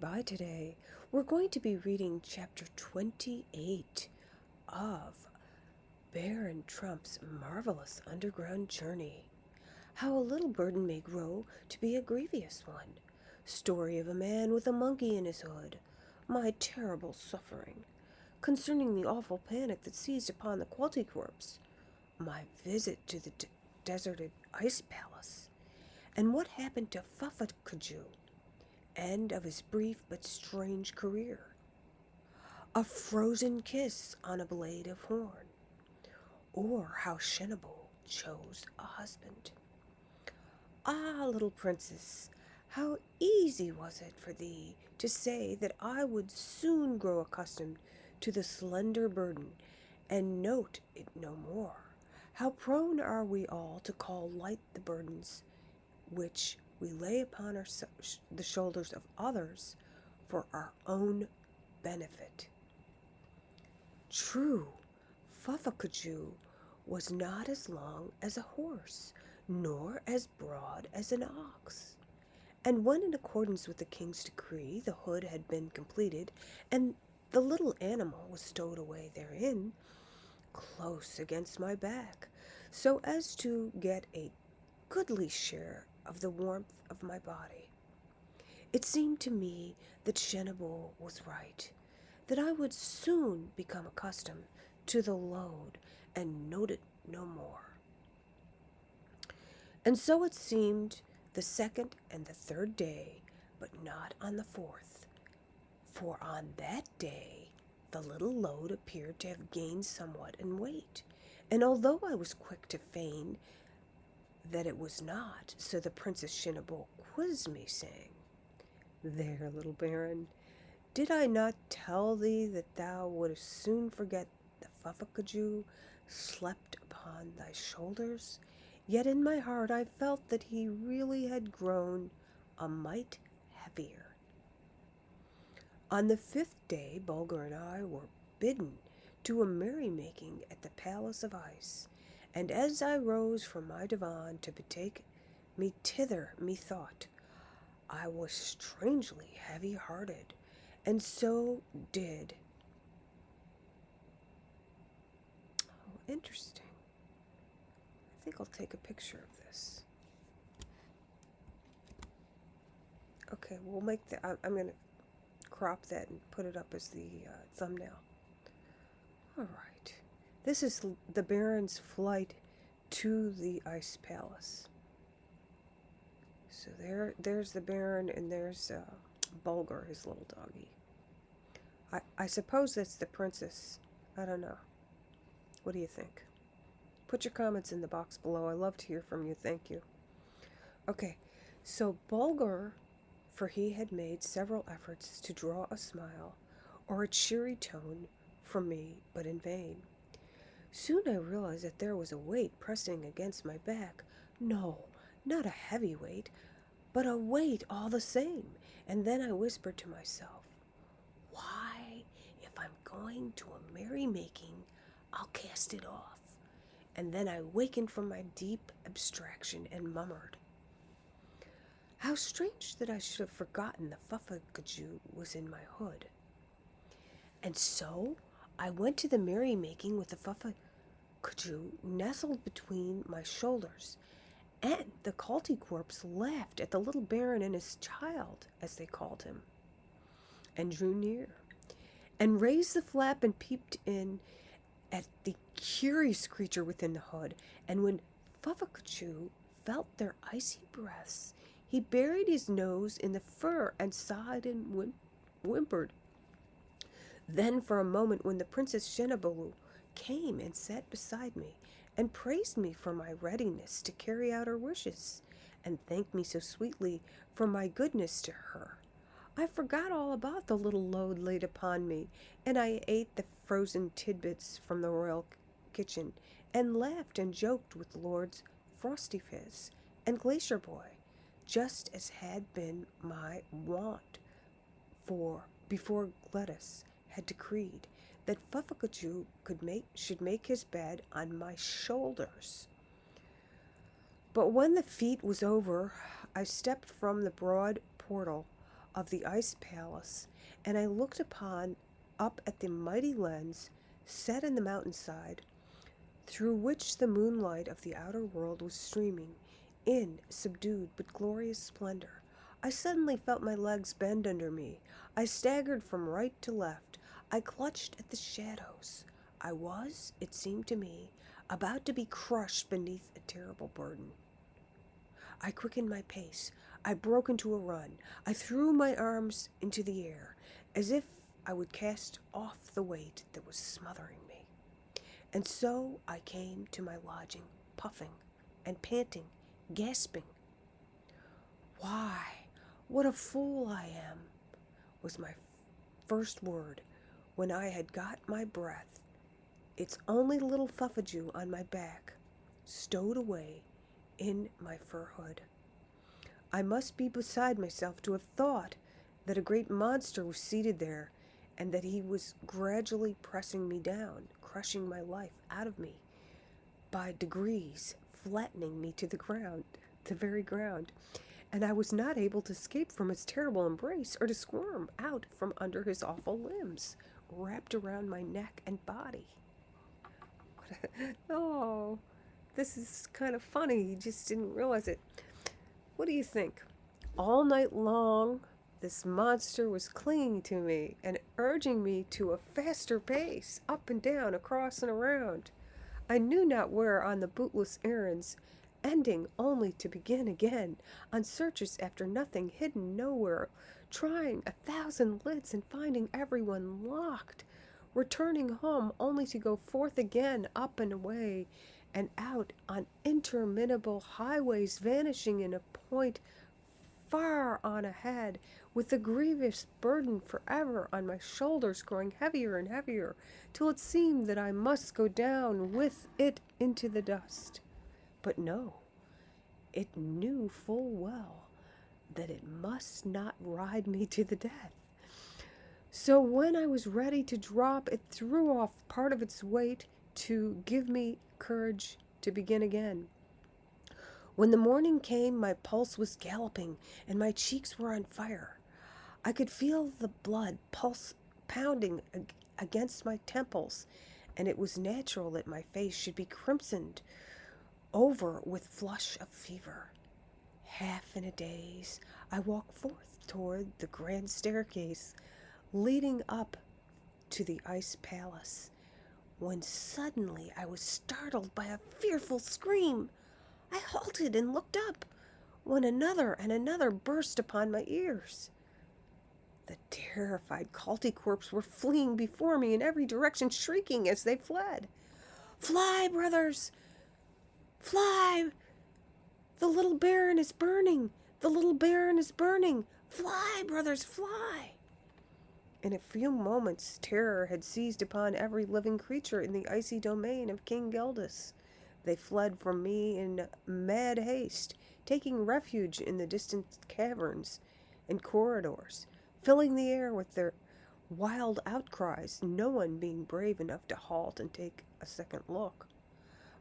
By today, we're going to be reading chapter 28 of Baron Trump's marvelous underground journey. How a little burden may grow to be a grievous one. Story of a man with a monkey in his hood. My terrible suffering. Concerning the awful panic that seized upon the Quality Corpse. My visit to the deserted ice palace. And what happened to Fufakaju. End of his brief but strange career. A frozen kiss on a blade of horn, or how Shinable chose a husband. Ah, little princess, how easy was it for thee to say that I would soon grow accustomed to the slender burden, and note it no more. How prone are we all to call light the burdens which we lay upon the shoulders of others for our own benefit. True, Fufakaju was not as long as a horse, nor as broad as an ox. And when, in accordance with the king's decree, the hood had been completed, and the little animal was stowed away therein, close against my back, so as to get a goodly share of the warmth of my body. It seemed to me that Shinable was right, that I would soon become accustomed to the load and note it no more. And so it seemed the second and the third day, but not on the fourth. For on that day the little load appeared to have gained somewhat in weight, and although I was quick to feign that it was not, so the Princess Shinable quizzed me, saying, "There, little Baron, did I not tell thee that thou wouldst soon forget the Fufakaju slept upon thy shoulders?" Yet in my heart I felt that he really had grown a mite heavier. On the fifth day, Bulger and I were bidden to a merrymaking at the Palace of Ice, and as I rose from my divan to betake me thither, methought I was strangely heavy-hearted, and so did. Oh, interesting. I think I'll take a picture of this. Okay, we'll make I'm going to crop that and put it up as the thumbnail. All right. This is the Baron's flight to the Ice Palace. So there's the Baron, and there's Bulger, his little doggy. I suppose that's the princess. I don't know. What do you think? Put your comments in the box below. I love to hear from you. Thank you. Okay, so Bulger, for he had made several efforts to draw a smile or a cheery tone from me, but in vain. Soon I realized that there was a weight pressing against my back. No, not a heavy weight, but a weight all the same. And then I whispered to myself, "Why, if I'm going to a merrymaking, I'll cast it off." And then I wakened from my deep abstraction and murmured, "How strange that I should have forgotten the Fufakaju was in my hood." And so I went to the merrymaking with the Fufakaju nestled between my shoulders, and the Quality Corpse laughed at the little Baron and his child, as they called him, and drew near, and raised the flap and peeped in at the curious creature within the hood. And when Fufakaju felt their icy breaths, he buried his nose in the fur and sighed and whimpered. Then for a moment, when the Princess Shinable came and sat beside me, and praised me for my readiness to carry out her wishes, and thanked me so sweetly for my goodness to her, I forgot all about the little load laid upon me, and I ate the frozen tidbits from the royal kitchen, and laughed and joked with Lords Frosty-Fizz and Glacier Boy, just as had been my wont before Gladys had decreed that Fufakaju should make his bed on my shoulders. But when the feat was over, I stepped from the broad portal of the ice palace, and I looked up at the mighty lens set in the mountainside, through which the moonlight of the outer world was streaming in subdued but glorious splendor. I suddenly felt my legs bend under me. I staggered from right to left. I clutched at the shadows. I was, it seemed to me, about to be crushed beneath a terrible burden. I quickened my pace. I broke into a run. I threw my arms into the air, as if I would cast off the weight that was smothering me. And so I came to my lodging, puffing and panting, gasping. "Why, what a fool I am," was my first word when I had got my breath. Its only little fuffajou on my back, stowed away in my fur hood. I must be beside myself to have thought that a great monster was seated there, and that he was gradually pressing me down, crushing my life out of me, by degrees flattening me to the ground, the very ground, and I was not able to escape from his terrible embrace or to squirm out from under his awful limbs, wrapped around my neck and body. Oh, this is kind of funny. He just didn't realize it. What do you think? All night long, this monster was clinging to me and urging me to a faster pace, up and down, across and around. I knew not where on the bootless errands, ending only to begin again, on searches after nothing, hidden nowhere, trying 1,000 lids and finding every one locked, returning home only to go forth again, up and away, and out on interminable highways, vanishing in a point far on ahead, with the grievous burden forever on my shoulders, growing heavier and heavier, till it seemed that I must go down with it into the dust. But no, it knew full well that it must not ride me to the death. So when I was ready to drop, it threw off part of its weight to give me courage to begin again. When the morning came, my pulse was galloping, and my cheeks were on fire. I could feel the blood pulse pounding against my temples, and it was natural that my face should be crimsoned over with flush of fever. Half in a daze, I walked forth toward the grand staircase leading up to the ice palace, when suddenly I was startled by a fearful scream. I halted and looked up, when another and another burst upon my ears. The terrified Culticorps were fleeing before me in every direction, shrieking as they fled. "Fly, brothers! Fly! The little Baron is burning! The little Baron is burning! Fly, brothers, fly!" In a few moments, terror had seized upon every living creature in the icy domain of King Geldas. They fled from me in mad haste, taking refuge in the distant caverns and corridors, filling the air with their wild outcries, no one being brave enough to halt and take a second look.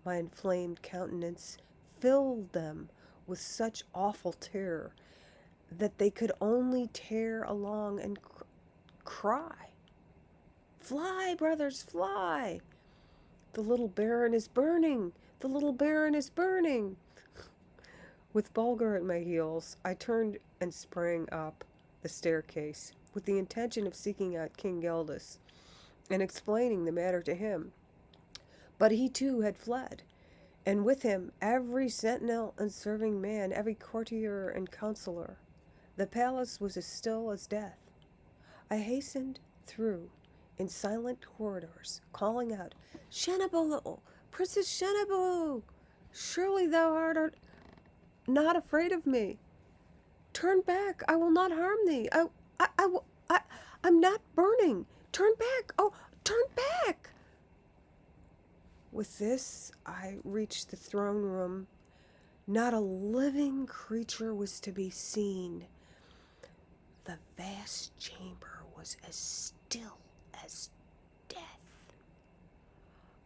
My inflamed countenance filled them with such awful terror that they could only tear along and cry, "Fly, brothers, fly! The little Baron is burning! The little Baron is burning!" With Bulger at my heels, I turned and sprang up the staircase, with the intention of seeking out King Geldas and explaining the matter to him. But he too had fled, and with him every sentinel and serving man, every courtier and counselor. The palace was as still as death. I hastened through in silent corridors, calling out, "Shenabo! Princess Shenabo! Surely thou art not afraid of me. Turn back, I will not harm thee. I'm not burning. Turn back, oh, turn back!" With this, I reached the throne room. Not a living creature was to be seen. The vast chamber was as still as death.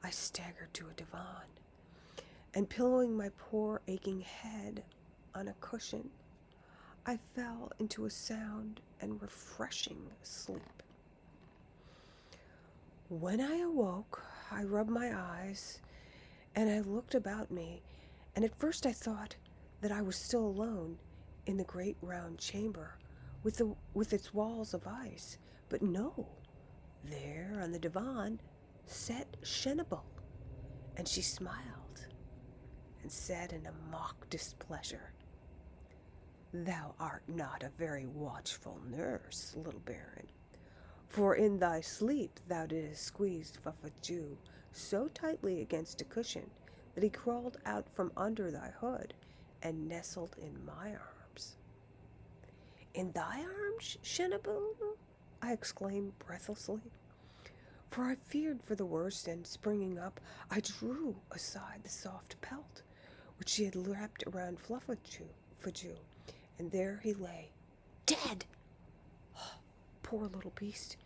I staggered to a divan, and pillowing my poor aching head on a cushion, I fell into a sound and refreshing sleep. When I awoke, I rubbed my eyes and I looked about me, and at first I thought that I was still alone in the great round chamber with its walls of ice. But no, there on the divan sat Shenable, and she smiled and said in a mock displeasure, "Thou art not a very watchful nurse, little Baron, for in thy sleep thou didst squeeze Fuffajou so tightly against a cushion that he crawled out from under thy hood and nestled in my arms." "In thy arms, Shenable?" I exclaimed breathlessly, for I feared for the worst, and springing up, I drew aside the soft pelt which she had wrapped around Fuffajou, and there he lay, dead. Oh, poor little beast.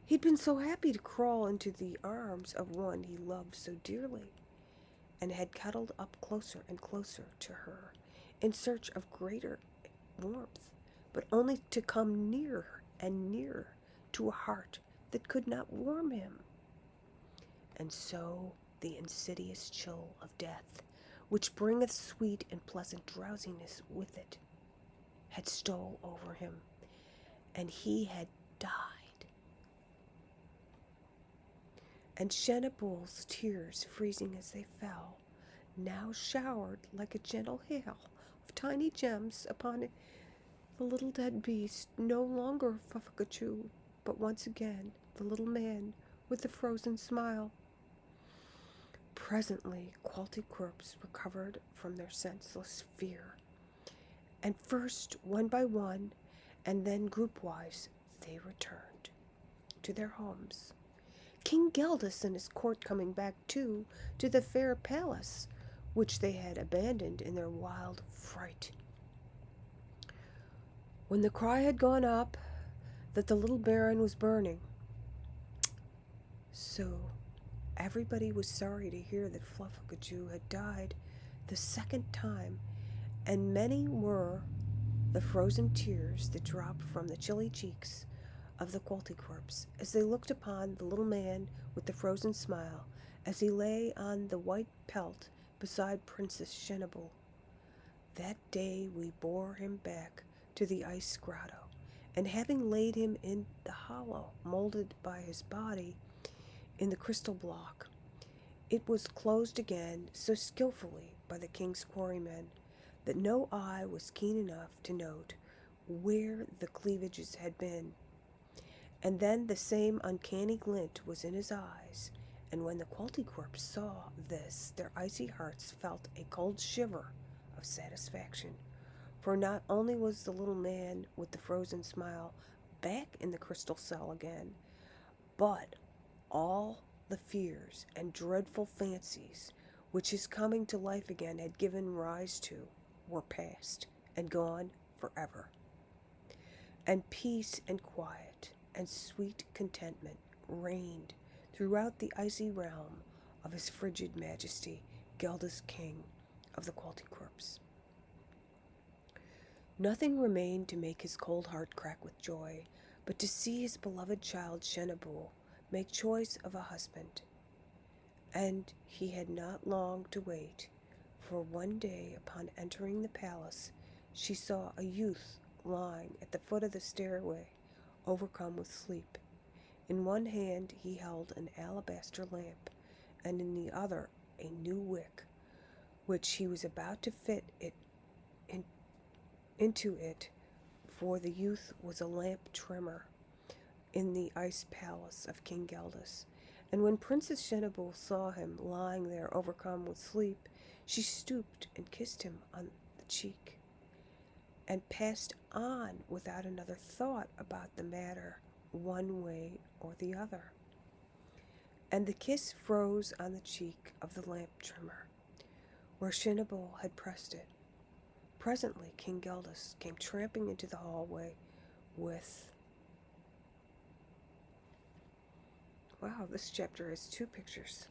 He'd been so happy to crawl into the arms of one he loved so dearly, and had cuddled up closer and closer to her in search of greater warmth, but only to come nearer and nearer to a heart that could not warm him. And so the insidious chill of death, which bringeth sweet and pleasant drowsiness with it, had stole over him, and he had died. And Shenable's tears, freezing as they fell, now showered like a gentle hail of tiny gems upon the little dead beast, no longer Fuffajou, but once again the little man with the frozen smile. Presently, Qualtiquerps recovered from their senseless fear, and first one by one, and then groupwise, they returned to their homes. King Geldus and his court coming back too to the fair palace, which they had abandoned in their wild fright. When the cry had gone up that the little Baron was burning, so everybody was sorry to hear that Fuffajou had died the second time, and many were the frozen tears that dropped from the chilly cheeks of the Qualtiquerps as they looked upon the little man with the frozen smile as he lay on the white pelt beside Princess Shenable. That day we bore him back to the ice grotto, and having laid him in the hollow molded by his body in the crystal block, it was closed again so skillfully by the king's quarrymen that no eye was keen enough to note where the cleavages had been. And then the same uncanny glint was in his eyes, and when the Qualtiquerps saw this, their icy hearts felt a cold shiver of satisfaction, for not only was the little man with the frozen smile back in the crystal cell again, but all the fears and dreadful fancies which his coming to life again had given rise to were past and gone forever. And peace and quiet and sweet contentment reigned throughout the icy realm of his frigid majesty, Geldus, king of the Qualtiquerps. Nothing remained to make his cold heart crack with joy but to see his beloved child Shenable make choice of a husband. And he had not long to wait, for one day upon entering the palace she saw a youth lying at the foot of the stairway, overcome with sleep. In one hand he held an alabaster lamp, and in the other a new wick, which he was about to fit into it, for the youth was a lamp trimmer in the ice palace of King Geldus. And when Princess Shenable saw him lying there overcome with sleep, she stooped and kissed him on the cheek, and passed on without another thought about the matter one way or the other. And the kiss froze on the cheek of the lamp trimmer, where Shenable had pressed it. Presently King Geldus came tramping into the hallway with... Wow, this chapter has two pictures.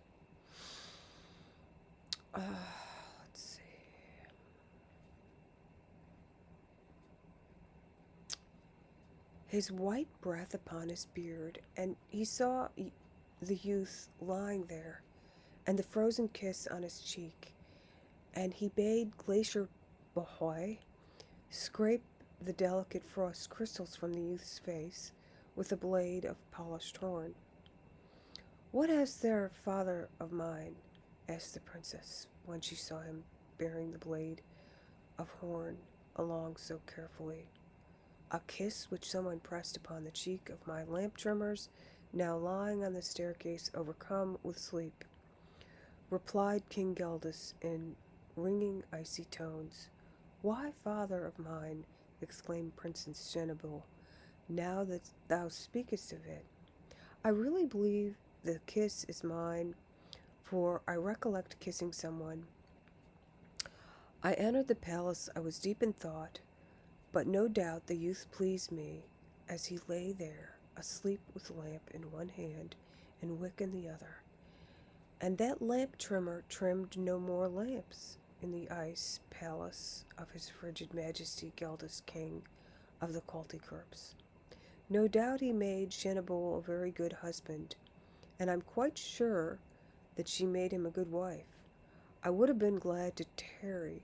Let's see. his white breath upon his beard, and he saw the youth lying there, and the frozen kiss on his cheek, and he bade Glacier Bahoy scrape the delicate frost crystals from the youth's face with a blade of polished horn. "What has there, father of mine?" asked the princess, when she saw him bearing the blade of horn along so carefully. "A kiss which someone pressed upon the cheek of my lamp trimmers, now lying on the staircase overcome with sleep," replied King Geldas in ringing icy tones. "Why, father of mine," exclaimed Princess Shenabel, "now that thou speakest of it, I really believe the kiss is mine, for I recollect kissing someone. I entered the palace, I was deep in thought, but no doubt the youth pleased me as he lay there, asleep with lamp in one hand and wick in the other. And that lamp trimmer trimmed no more lamps in the ice palace of his frigid majesty Geldas, king of the Koltykwerps. No doubt he made Shenabel a very good husband, and I'm quite sure that she made him a good wife. I would have been glad to tarry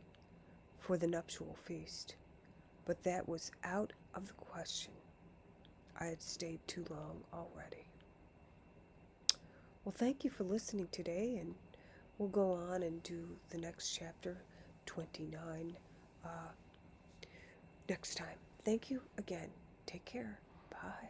for the nuptial feast, but that was out of the question. I had stayed too long already." Well, thank you for listening today, and we'll go on and do the next chapter, 29, next time. Thank you again. Take care. Bye.